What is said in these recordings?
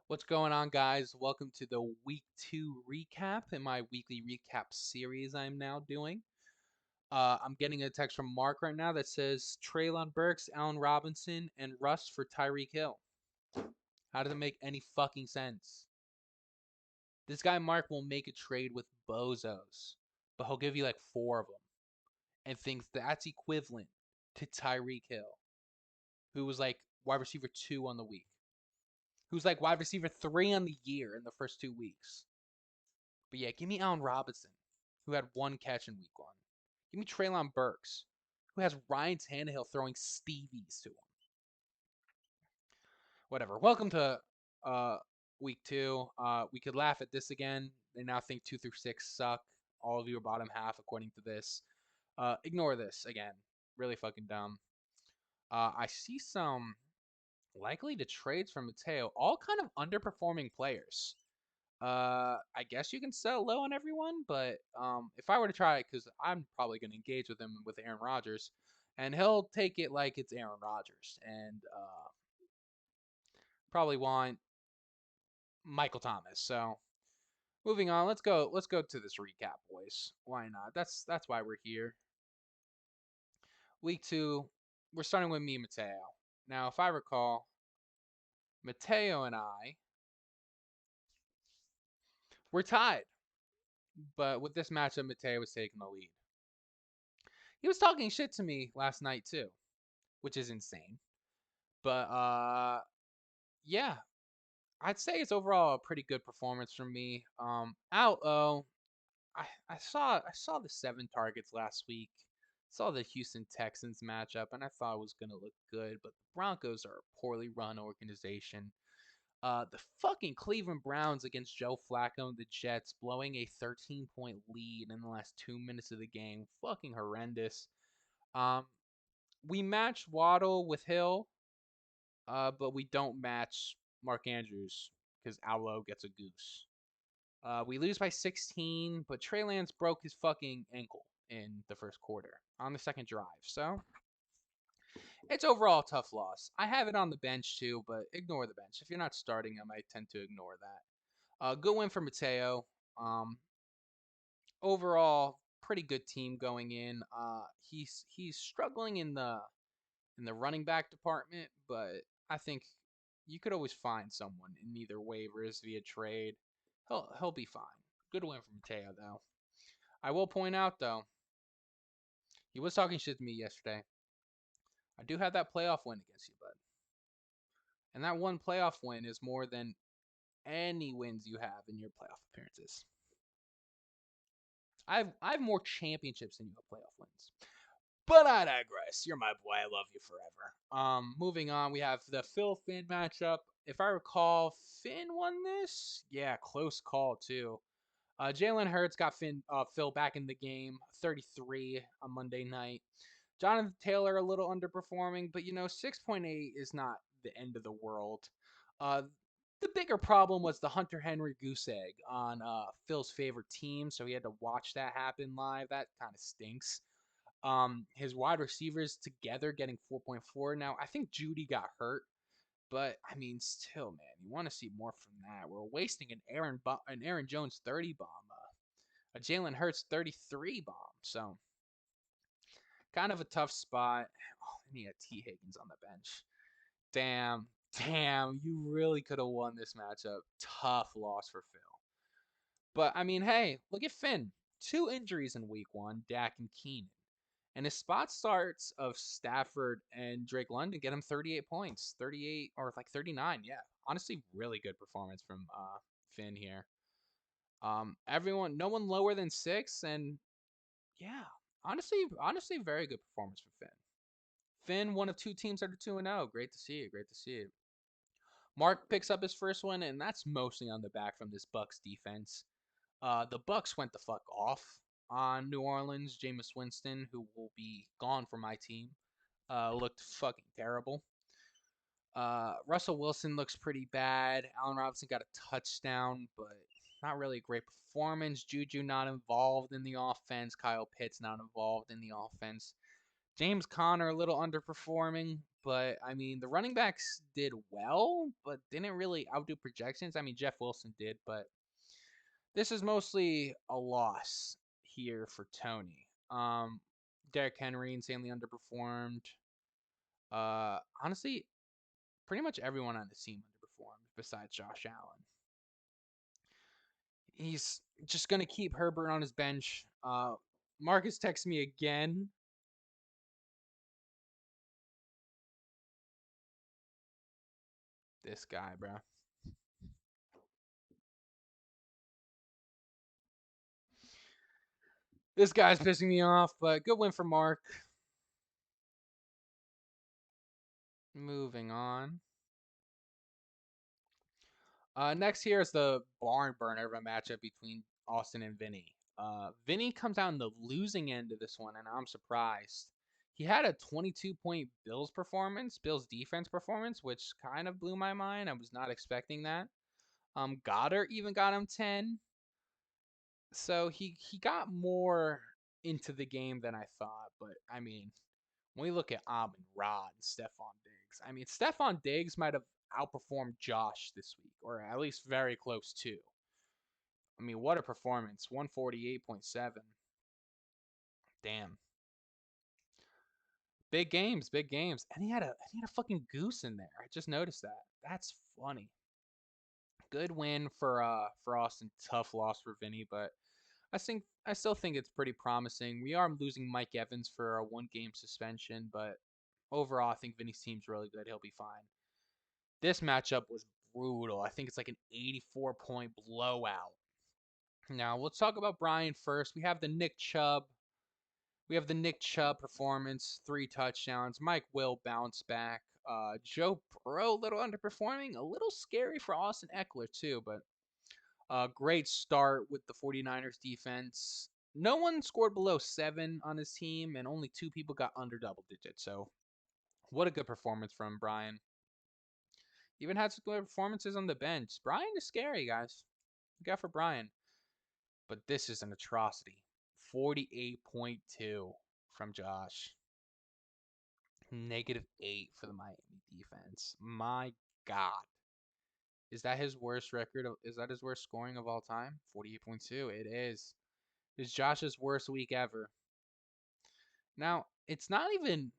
What's going on, guys? Welcome to the week 2 recap in my weekly recap series I'm now doing. I'm getting a text from Mark right now that says Traylon Burks, Allen Robinson, and Russ for Tyreek Hill. How does it make any fucking sense? This guy Mark will make a trade with bozos, but he'll give you like four of them and thinks that's equivalent to Tyreek Hill, who was like wide receiver 2 on the week, who's like wide receiver 3 on the year in the first 2 weeks. But yeah, give me Allen Robinson, who had one catch in week 1. Give me Traylon Burks, who has Ryan Tannehill throwing Stevies to him. Whatever. Welcome to uh, week 2. We could laugh at this again. They now think 2 through 6 suck. All of you are bottom half according to this. Ignore this again. Really fucking dumb. I see some likely to trades from Mateo, all kind of underperforming players. I guess you can sell low on everyone, but if I were to try it, because I'm probably going to engage with him with Aaron Rodgers, and he'll take it like it's Aaron Rodgers, and probably want Michael Thomas. So moving on, let's go. Let's go to this recap, boys. Why not? That's why we're here. Week 2, we're starting with me and Mateo. Now, if I recall, Mateo and I were tied, but with this matchup, Mateo was taking the lead. He was talking shit to me last night too, which is insane. But yeah, I'd say it's overall a pretty good performance from me. I saw the 7 targets last week. Saw the Houston Texans matchup, and I thought it was gonna look good. But the Broncos are a poorly run organization. The fucking Cleveland Browns against Joe Flacco and the Jets blowing a 13-point lead in the last 2 minutes of the game. Fucking horrendous. Um, we matched Waddle with Hill, but we don't match Mark Andrews because Allo gets a goose. We lose by 16, but Trey Lance broke his fucking ankle in the first quarter on the second drive. So it's overall a tough loss. I have it on the bench too, but ignore the bench. If you're not starting him, I tend to ignore that. Good win for Mateo. Um, Overall, pretty good team going in. He's struggling in the running back department, but I think you could always find someone in either waivers via trade. He'll be fine. Good win from Mateo though. I will point out though, he was talking shit to me yesterday. I do have that playoff win against you, bud. And that one playoff win is more than any wins you have in your playoff appearances. I have more championships than you have playoff wins. But I digress. You're my boy. I love you forever. Moving on, we have the Phil Finn matchup. If I recall, Finn won this. Yeah, close call too. Jalen Hurts got Phil back in the game, 33 on Monday night. Jonathan Taylor a little underperforming, but 6.8 is not the end of the world. Uh, the bigger problem was the Hunter Henry goose egg on Phil's favorite team, so he had to watch that happen live. That kind of stinks. His wide receivers together getting 4.4. Now, I think Judy got hurt, but I mean, still, man, you want to see more from that. We're wasting an Aaron Jones 30 bomb, a Jalen Hurts 33 bomb. So, kind of a tough spot. Oh, and he had T. Higgins on the bench. Damn, you really could have won this matchup. Tough loss for Phil. But I mean, hey, look at Finn. 2 injuries in week 1, Dak and Keenan. And his spot starts of Stafford and Drake London get him 38 points, 38 or like 39. Yeah, honestly, really good performance from Finn here. No one lower than 6, and yeah, honestly, very good performance for Finn. Finn, one of 2 teams that are 2-0. Great to see it. Great to see it. Mark picks up his first one, and that's mostly on the back from this Bucks defense. The Bucks went the fuck off on New Orleans. Jameis Winston, who will be gone from my team, looked fucking terrible. Russell Wilson looks pretty bad. Allen Robinson got a touchdown, but not really a great performance. Juju not involved in the offense. Kyle Pitts not involved in the offense. James Conner a little underperforming, but I mean, the running backs did well, but didn't really outdo projections. I mean, Jeff Wilson did, but this is mostly a loss here for Tony. Derrick Henry insanely underperformed. Honestly, pretty much everyone on the team underperformed besides Josh Allen. He's just gonna keep Herbert on his bench. Marcus texts me again. This guy, bro. This guy's pissing me off, but good win for Mark. Moving on. Next here is the barn burner of a matchup between Austin and Vinny. Vinny comes out in the losing end of this one, and I'm surprised. He had a 22-point Bills defense performance, which kind of blew my mind. I was not expecting that. Goddard even got him 10. So he got more into the game than I thought. But I mean, when we look at Amon Ra and Stephon Diggs, I mean, Stephon Diggs might have outperformed Josh this week, or at least very close to. I mean, what a performance. 148.7. Damn. Big games, big games. And he had a fucking goose in there. I just noticed that. That's funny. Good win for Austin. Tough loss for Vinny, but I still think it's pretty promising. We are losing Mike Evans for a 1 game suspension, but overall I think Vinny's team's really good. He'll be fine. This matchup was brutal. I think it's like an 84-point blowout. Now let's talk about Brian first. We have the Nick Chubb performance, 3 touchdowns. Mike Will bounce back. Joe Burrow, a little underperforming, a little scary for Austin Eckler too, but great start with the 49ers defense. No one scored below 7 on his team, and only 2 people got under double digits. So, what a good performance from Brian. Even had some good performances on the bench. Brian is scary, guys. Look out for Brian. But this is an atrocity. 48.2 from Josh. -8 for the Miami defense. My God. Is that his worst record? Is that his worst scoring of all time? 48.2. It is. It's Josh's worst week ever. Now, it's not even.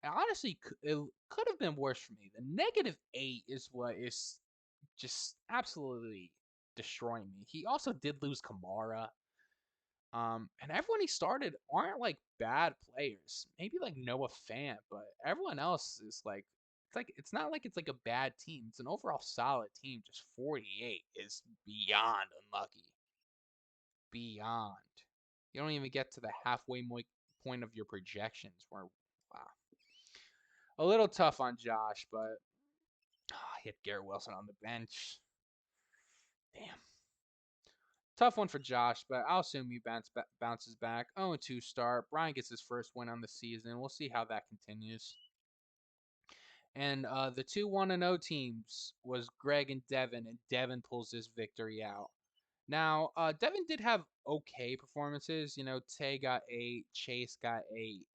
Honestly, it could have been worse for me. The -8 is what is just absolutely destroying me. He also did lose Kamara. And everyone he started aren't like bad players. Maybe like Noah Fant, but everyone else is like it's not like it's like a bad team. It's an overall solid team. Just 48 is beyond unlucky. Beyond. You don't even get to the halfway point of your projections. Where wow, a little tough on Josh, but he had Garrett Wilson on the bench. Damn. Tough one for Josh, but I'll assume he bounces back. 0-2 start. Brian gets his first win on the season. We'll see how that continues. And the two 1-0 teams was Greg and Devin, and Devin pulls this victory out. Now, Devin did have okay performances. You know, Tay got 8, Chase got 8,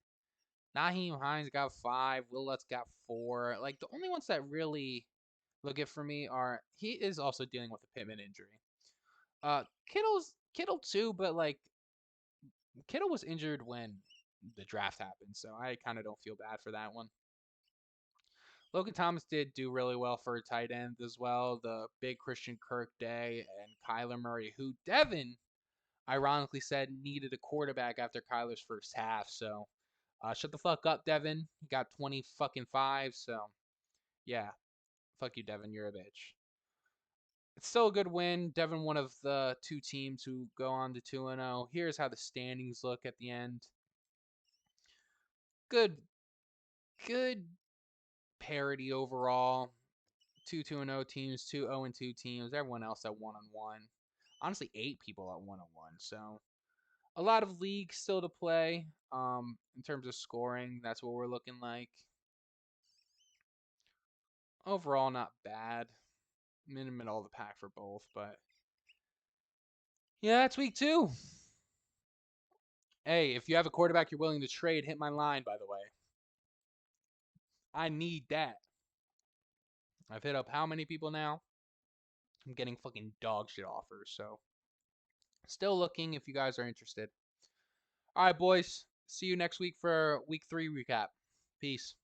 Naheem Hines got 5, Will Lutz got 4. Like, the only ones that really look it for me are he is also dealing with a Pittman injury. Kittle too, but like Kittle was injured when the draft happened, so I kind of don't feel bad for that one. Logan Thomas did do really well for a tight end as well. The big Christian Kirk day and Kyler Murray, who Devin ironically said needed a quarterback after Kyler's first half. So shut the fuck up, Devin. He got 20 fucking 5. So yeah, fuck you, Devin. You're a bitch. It's still a good win. Devin, one of the 2 teams who go on to 2-0. Here's how the standings look at the end. Good, good parity overall. 2-0 teams, 2-0-2 teams. Everyone else at 1-1. Honestly, 8 people at 1-1. So a lot of leagues still to play. In terms of scoring, that's what we're looking like. Overall, not bad. Middle of the pack for both, but yeah, that's week 2. Hey, if you have a quarterback you're willing to trade, hit my line, by the way. I need that. I've hit up how many people now? I'm getting fucking dog shit offers. So still looking if you guys are interested. All right, boys. See you next week for week 3 recap. Peace.